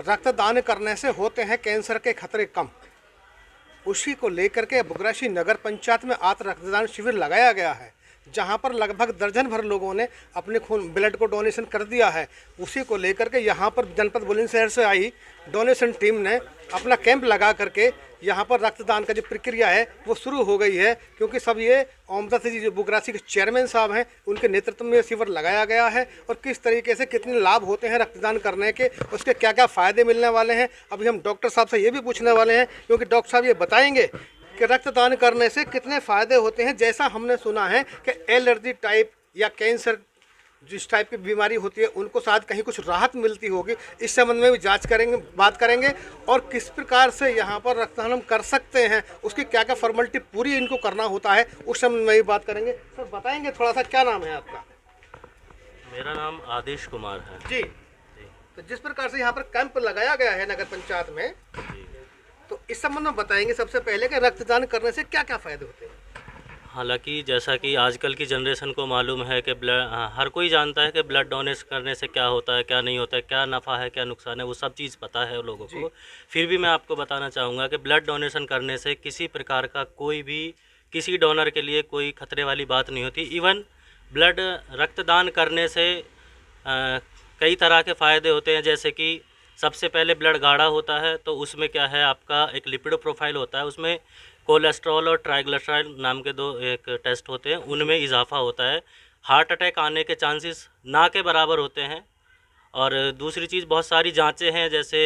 रक्तदान करने से होते हैं कैंसर के खतरे कम। उसी को लेकर के बुगराशी नगर पंचायत में आज रक्तदान शिविर लगाया गया है, जहां पर लगभग दर्जन भर लोगों ने अपने खून ब्लड को डोनेशन कर दिया है। उसी को लेकर के यहां पर जनपद बुलंदशहर से आई डोनेशन टीम ने अपना कैंप लगा करके यहां पर रक्तदान का जो प्रक्रिया है वो शुरू हो गई है, क्योंकि सब ये ओमदा से जी जो बुगराशी के चेयरमैन साहब हैं उनके नेतृत्व में शिविर लगाया गया है। और किस तरीके से कितने लाभ होते हैं रक्तदान करने के, उसके क्या क्या फ़ायदे मिलने वाले हैं, अभी हम डॉक्टर साहब से ये भी पूछने वाले हैं, क्योंकि डॉक्टर साहब ये बताएंगे कि रक्तदान करने से कितने फ़ायदे होते हैं। जैसा हमने सुना है कि एलर्जी टाइप या कैंसर जिस टाइप की बीमारी होती है उनको शायद कहीं कुछ राहत मिलती होगी। इस संबंध में भी जांच करेंगे, बात करेंगे, और किस प्रकार से यहाँ पर रक्तदान हम कर सकते हैं, उसकी क्या क्या फॉर्मेलिटी पूरी इनको करना होता है, उस संबंध में भी बात करेंगे। सर बताएंगे थोड़ा सा, क्या नाम है आपका? मेरा नाम आदेश कुमार है जी। तो जिस प्रकार से यहाँ पर कैंप लगाया गया है नगर पंचायत में, तो इस संबंध में बताएंगे सबसे पहले कि रक्तदान करने से क्या क्या फ़ायदे होते हैं। हालांकि जैसा कि आजकल की जनरेशन को मालूम है कि हर कोई जानता है कि ब्लड डोनेट करने से क्या होता है, क्या नहीं होता है, क्या नफ़ा है, क्या नुकसान है, वो सब चीज़ पता है लोगों को। फिर भी मैं आपको बताना चाहूँगा कि ब्लड डोनेशन करने से किसी प्रकार का कोई भी किसी डोनर के लिए कोई खतरे वाली बात नहीं होती। इवन ब्लड रक्तदान करने से कई तरह के फ़ायदे होते हैं, जैसे कि सबसे पहले ब्लड गाढ़ा होता है, तो उसमें क्या है, आपका एक लिपिड प्रोफाइल होता है, उसमें कोलेस्ट्रॉल और ट्राइग्लिसराइड नाम के दो एक टेस्ट होते हैं, उनमें इजाफा होता है। हार्ट अटैक आने के चांसेस ना के बराबर होते हैं। और दूसरी चीज़, बहुत सारी जांचें हैं, जैसे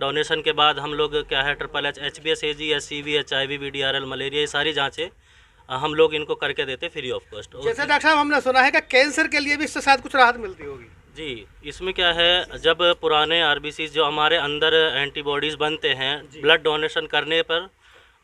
डोनेशन के बाद हम लोग क्या है HHH, HBS, AG, SCV, HIV, VDRL, malaria, ये सारी जांचें हम लोग इनको करके देते फ्री ऑफ कॉस्ट। जैसे डॉक्टर साहब हमने सुना है कि कैंसर के लिए भी इससे शायद कुछ राहत मिलती होगी। जी, इसमें क्या है, जब पुराने RBC जो हमारे अंदर एंटीबॉडीज़ बनते हैं ब्लड डोनेशन करने पर,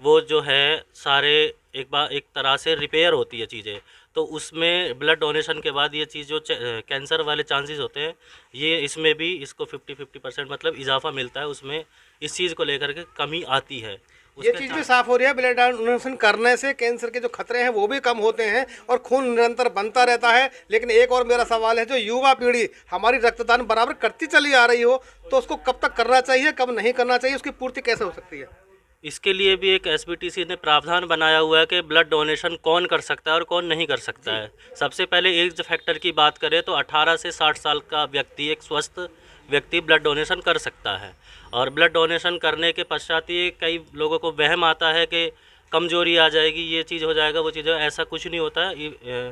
वो जो है सारे एक तरह से रिपेयर होती है चीज़ें, तो उसमें ब्लड डोनेशन के बाद ये चीज़ जो कैंसर वाले चांसेस होते हैं, ये इसमें भी इसको 50% मतलब इजाफा मिलता है, उसमें इस चीज़ को लेकर के कमी आती है। ये चीज़ भी साफ हो रही है, ब्लड डोनेशन करने से कैंसर के जो खतरे हैं वो भी कम होते हैं और खून निरंतर बनता रहता है। लेकिन एक और मेरा सवाल है, जो युवा पीढ़ी हमारी रक्तदान बराबर करती चली आ रही हो, तो उसको कब तक करना चाहिए, कब नहीं करना चाहिए, उसकी पूर्ति कैसे हो सकती है? इसके लिए भी एक SBTC ने प्रावधान बनाया हुआ है कि ब्लड डोनेशन कौन कर सकता है और कौन नहीं कर सकता है। सबसे पहले एज फैक्टर की बात करें तो 18 से 60 साल का व्यक्ति, एक स्वस्थ व्यक्ति ब्लड डोनेशन कर सकता है। और ब्लड डोनेशन करने के पश्चात ये कई लोगों को वहम आता है कि कमजोरी आ जाएगी, ये चीज़ हो जाएगा, वो चीज़ हो, ऐसा कुछ नहीं होता है।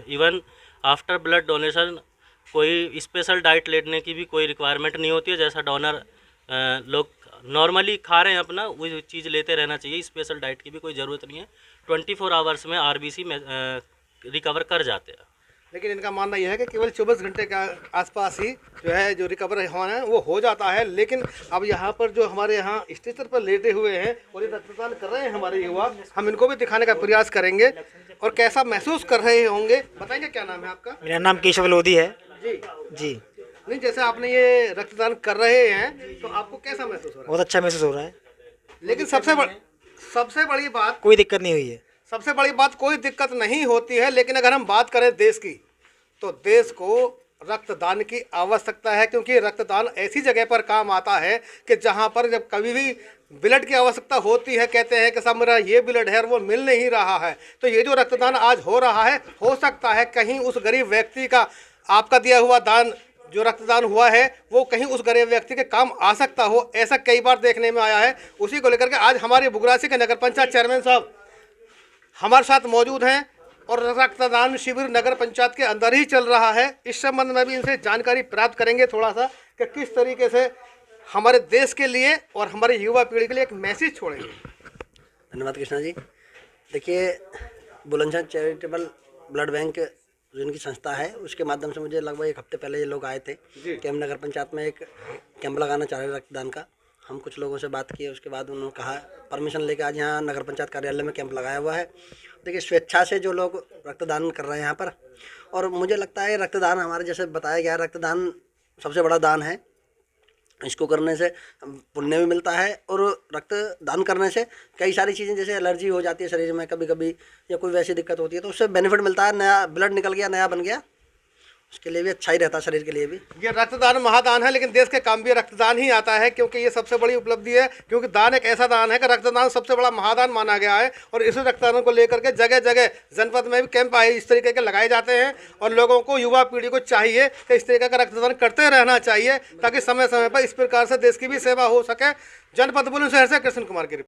इवन आफ्टर ब्लड डोनेशन कोई स्पेशल डाइट लेने की भी कोई रिक्वायरमेंट नहीं होती है। जैसा डोनर लोग नॉर्मली खा रहे हैं अपना, वो चीज़ लेते रहना चाहिए, स्पेशल डाइट की भी कोई ज़रूरत नहीं है। 24 आवर्स में RBC में रिकवर कर जाते हैं। लेकिन इनका मानना यह है कि केवल 24 घंटे के आसपास ही जो है जो रिकवर होना है वो हो जाता है। लेकिन अब यहाँ पर जो हमारे यहाँ स्टेचर पर लेटे हुए हैं और ये रक्तदान कर रहे हैं हमारे युवा, हम इनको भी दिखाने का प्रयास करेंगे और कैसा महसूस कर रहे होंगे। बताएंगे क्या नाम है आपका? मेरा नाम केशव लोधी है। जी। नहीं, जैसे आपने ये रक्तदान कर रहे हैं तो आपको कैसा महसूस हो रहा है? बहुत अच्छा महसूस हो रहा है। लेकिन सबसे बड़ी बात, कोई दिक्कत नहीं हुई है। सबसे बड़ी बात, कोई दिक्कत नहीं होती है। लेकिन अगर हम बात करें देश की, तो देश को रक्तदान की आवश्यकता है, क्योंकि रक्तदान ऐसी जगह पर काम आता है कि जहां पर जब कभी भी ब्लड की आवश्यकता होती है, कहते हैं कि साहब मेरा ये ब्लड है और वो मिल नहीं रहा है, तो ये जो रक्तदान आज हो रहा है, हो सकता है कहीं उस गरीब व्यक्ति का आपका दिया हुआ दान, जो रक्तदान हुआ है, वो कहीं उस गरीब व्यक्ति के काम आ सकता हो। ऐसा कई बार देखने में आया है। उसी को लेकर के आज हमारे बुगरासी के नगर पंचायत चेयरमैन साहब हमारे साथ मौजूद हैं और रक्तदान शिविर नगर पंचायत के अंदर ही चल रहा है। इस संबंध में भी इनसे जानकारी प्राप्त करेंगे थोड़ा सा कि किस तरीके से हमारे देश के लिए और हमारे युवा पीढ़ी के लिए एक मैसेज छोड़ेंगे। धन्यवाद कृष्णा जी। देखिए, बुलंदशहर चैरिटेबल ब्लड बैंक जो इनकी संस्था है, उसके माध्यम से मुझे लगभग 1 हफ्ते पहले ये लोग आए थे कि हम नगर पंचायत में एक कैंप लगाना चाह रहे हैं रक्तदान का। हम कुछ लोगों से बात किए, उसके बाद उन्होंने कहा परमिशन लेके आज यहाँ नगर पंचायत कार्यालय में कैंप लगाया हुआ है। देखिए, स्वेच्छा से जो लोग रक्तदान कर रहे हैं यहाँ पर, और मुझे लगता है रक्तदान हमारे जैसे बताया गया, रक्तदान सबसे बड़ा दान है। इसको करने से पुण्य भी मिलता है और रक्तदान करने से कई सारी चीज़ें, जैसे एलर्जी हो जाती है शरीर में कभी कभी, या कोई वैसी दिक्कत होती है, तो उससे बेनिफिट मिलता है। नया ब्लड निकल गया, नया बन गया, उसके लिए भी अच्छा ही रहता है, शरीर के लिए भी। ये रक्तदान महादान है, लेकिन देश के काम भी रक्तदान ही आता है, क्योंकि ये सबसे बड़ी उपलब्धि है। क्योंकि दान एक ऐसा दान है कि रक्तदान सबसे बड़ा महादान माना गया है। और इसी रक्तदान को लेकर के जगह जगह जनपद में भी कैंप इस तरीके के लगाए जाते हैं। और लोगों को, युवा पीढ़ी को चाहिए कि इस तरीके का रक्तदान करते रहना चाहिए, ताकि समय समय पर इस प्रकार से देश की भी सेवा हो सके। जनपद बुलंदशहर से कृष्ण कुमार की रिपोर्ट।